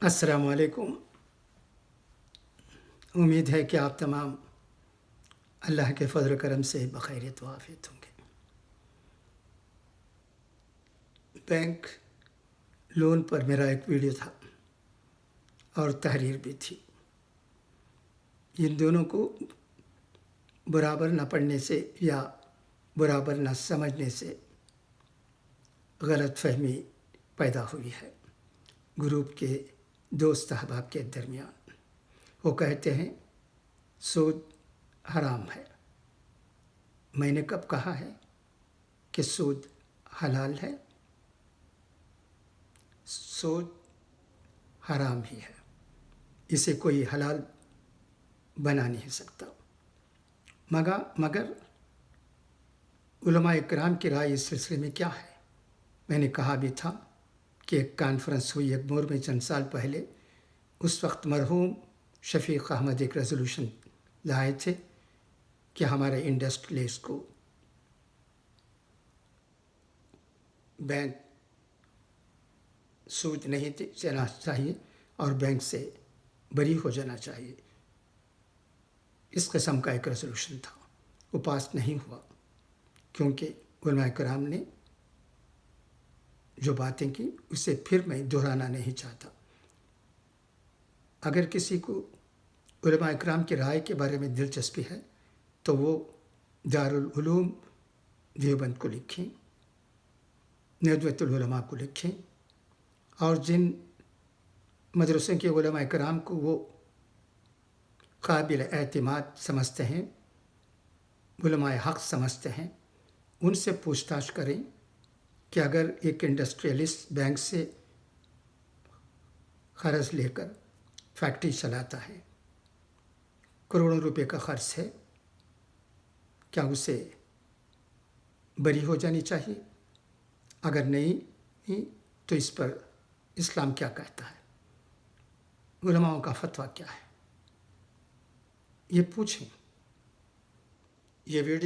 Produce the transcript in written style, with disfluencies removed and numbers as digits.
अस्सलाम वालेकुम। उम्मीद है कि आप तमाम अल्लाह के फ़ज़ल करम से बख़ैरियत व आफ़ियत होंगे। बैंक लोन पर मेरा एक वीडियो था और तहरीर भी थी। इन दोनों को बराबर न पढ़ने से या बराबर न समझने से गलतफ़हमी पैदा हुई है ग्रुप के दोस्त अहबाब के दरमियान। वो कहते हैं सूद हराम है। मैंने कब कहा है कि सूद हलाल है? सूद हराम ही है, इसे कोई हलाल बना नहीं सकता। मगर उलमा इकराम की राय इस सिलसिले में क्या है? मैंने कहा भी था कि एक कॉन्फ्रेंस हुई एग्मोर में चंद साल पहले। उस वक्त मरहूम शफीक अहमद एक रेजोल्यूशन लाए थे कि हमारे इंडस्ट्रियलिस्ट को बैंक सूद नहीं देना चाहिए और बैंक से बरी हो जाना चाहिए। इस किस्म का एक रेजोल्यूशन था, वो पास नहीं हुआ क्योंकि उलमा कराम ने जो बातें की उसे फिर मैं दोहराना नहीं चाहता। अगर किसी को उलमा कराम की राय के बारे में दिलचस्पी है तो वो दारुल उलूम देवबंद को लिखें, नदवतुल उलमा को लिखें, और जिन मदरसों के उलमा कराम को वो काबिल एतमाद समझते हैं, उलमाए हक़ समझते हैं, उनसे पूछताछ करें कि अगर एक इंडस्ट्रियलिस्ट बैंक से क़र्ज़ लेकर फैक्ट्री चलाता है, करोड़ों रुपए का ख़र्च है, क्या उसे बरी हो जानी चाहिए? अगर नहीं तो इस पर इस्लाम क्या कहता है, उलमाओं का फतवा क्या है, ये पूछें। ये वीडियो